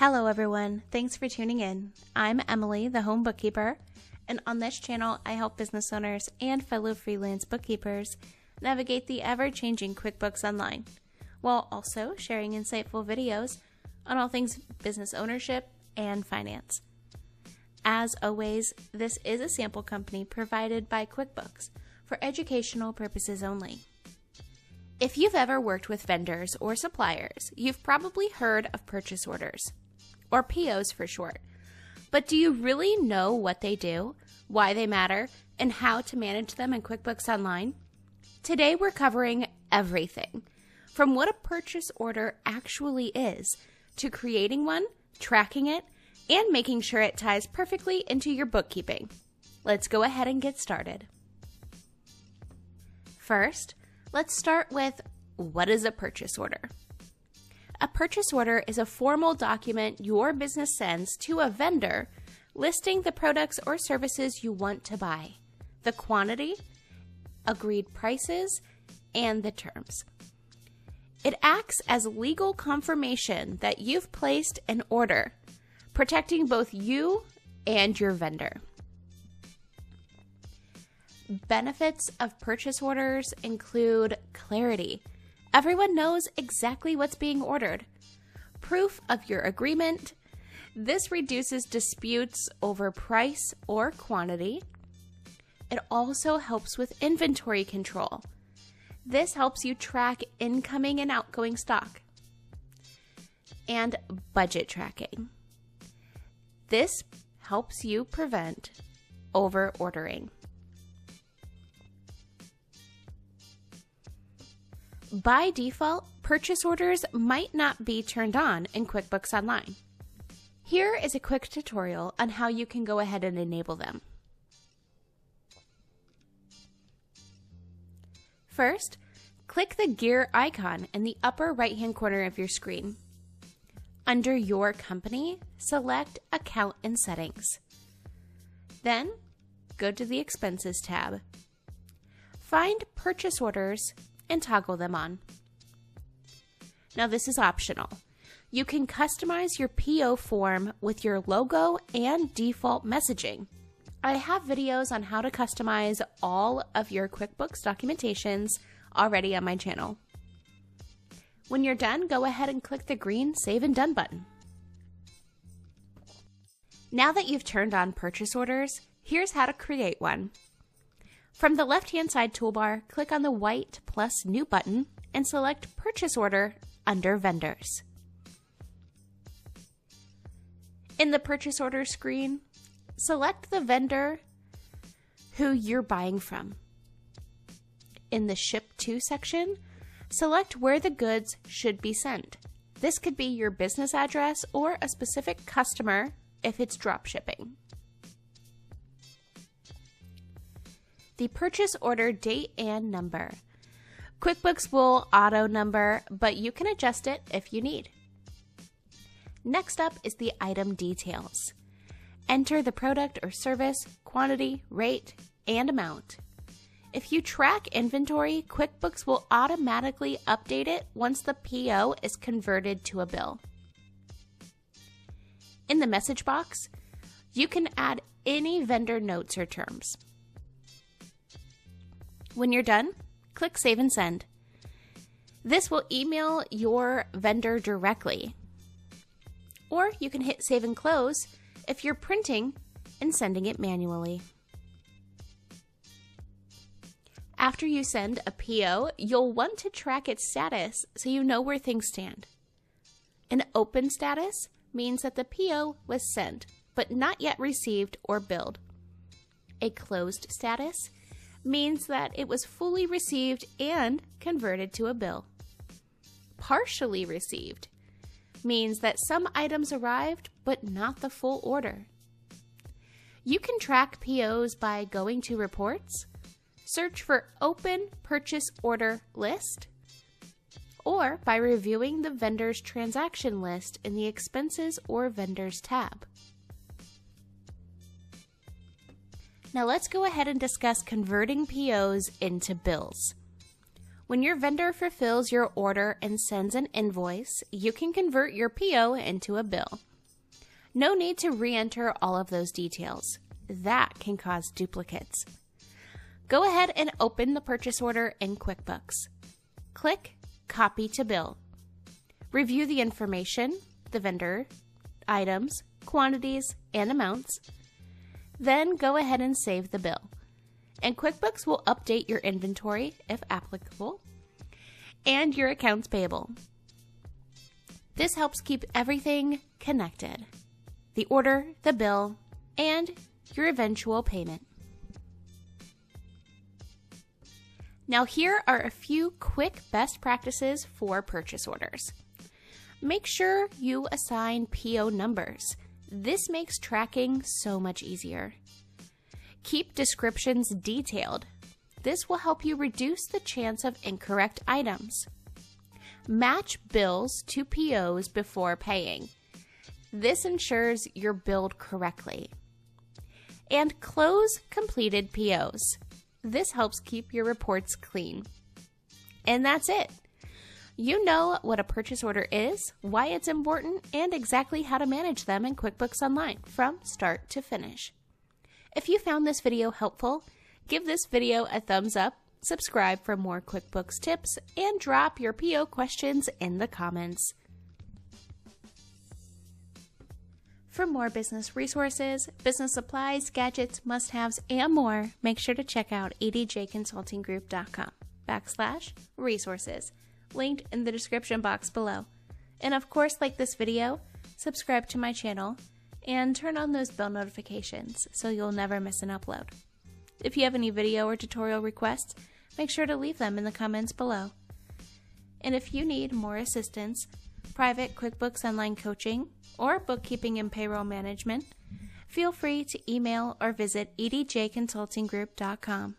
Hello everyone, thanks for tuning in. I'm Emily, the home bookkeeper, and on this channel I help business owners and fellow freelance bookkeepers navigate the ever-changing QuickBooks Online, while also sharing insightful videos on all things business ownership and finance. As always, this is a sample company provided by QuickBooks for educational purposes only. If you've ever worked with vendors or suppliers, you've probably heard of purchase orders, or POs for short. But do you really know what they do, why they matter, and how to manage them in QuickBooks Online? Today we're covering everything, from what a purchase order actually is, to creating one, tracking it, and making sure it ties perfectly into your bookkeeping. Let's go ahead and get started. First, let's start with what is a purchase order? A purchase order is a formal document your business sends to a vendor listing the products or services you want to buy, the quantity, agreed prices, and the terms. It acts as legal confirmation that you've placed an order, protecting both you and your vendor. Benefits of purchase orders include clarity. Everyone knows exactly what's being ordered. Proof of your agreement. This reduces disputes over price or quantity. It also helps with inventory control. This helps you track incoming and outgoing stock. And budget tracking. This helps you prevent over ordering. By default, purchase orders might not be turned on in QuickBooks Online. Here is a quick tutorial on how you can go ahead and enable them. First, click the gear icon in the upper right-hand corner of your screen. Under Your Company, select Account and Settings. Then, go to the Expenses tab. Find Purchase Orders and toggle them on. Now this is optional. You can customize your PO form with your logo and default messaging. I have videos on how to customize all of your QuickBooks documentations already on my channel. When you're done, go ahead and click the green Save and Done button. Now that you've turned on purchase orders, here's how to create one. From the left-hand side toolbar, click on the white plus New button and select Purchase Order under Vendors. In the Purchase Order screen, select the vendor who you're buying from. In the Ship To section, select where the goods should be sent. This could be your business address or a specific customer if it's drop shipping. The purchase order date and number. QuickBooks will auto number, but you can adjust it if you need. Next up is the item details. Enter the product or service, quantity, rate, and amount. If you track inventory, QuickBooks will automatically update it once the PO is converted to a bill. In the message box, you can add any vendor notes or terms. When you're done, click Save and Send. This will email your vendor directly. Or you can hit Save and Close if you're printing and sending it manually. After you send a PO, you'll want to track its status so you know where things stand. An open status means that the PO was sent, but not yet received or billed. A closed status means that it was fully received and converted to a bill. Partially received means that some items arrived, but not the full order. You can track POs by going to Reports, search for Open Purchase Order List, or by reviewing the vendor's transaction list in the Expenses or Vendors tab. Now let's go ahead and discuss converting POs into bills. When your vendor fulfills your order and sends an invoice, you can convert your PO into a bill. No need to re-enter all of those details. That can cause duplicates. Go ahead and open the purchase order in QuickBooks. Click Copy to Bill. Review the information, the vendor, items, quantities, and amounts. Then go ahead and save the bill. And QuickBooks will update your inventory, if applicable, and your accounts payable. This helps keep everything connected: the order, the bill, and your eventual payment. Now here are a few quick best practices for purchase orders. Make sure you assign PO numbers. This makes tracking so much easier. Keep descriptions detailed. This will help you reduce the chance of incorrect items. Match bills to POs before paying. This ensures you're billed correctly. And close completed POs. This helps keep your reports clean. And that's it. You know what a purchase order is, why it's important, and exactly how to manage them in QuickBooks Online from start to finish. If you found this video helpful, give this video a thumbs up, subscribe for more QuickBooks tips, and drop your PO questions in the comments. For more business resources, business supplies, gadgets, must-haves, and more, make sure to check out edjconsultinggroup.com/resources, linked in the description box below. And of course, like this video, subscribe to my channel, and turn on those bell notifications so you'll never miss an upload. If you have any video or tutorial requests, make sure to leave them in the comments below. And if you need more assistance, private QuickBooks Online coaching, or bookkeeping and payroll management, feel free to email or visit edjconsultinggroup.com.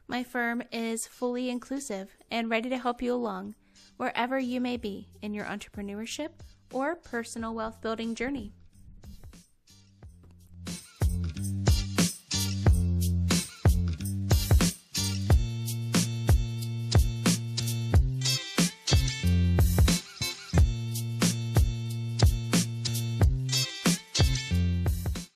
My firm is fully inclusive and ready to help you along wherever you may be in your entrepreneurship or personal wealth building journey.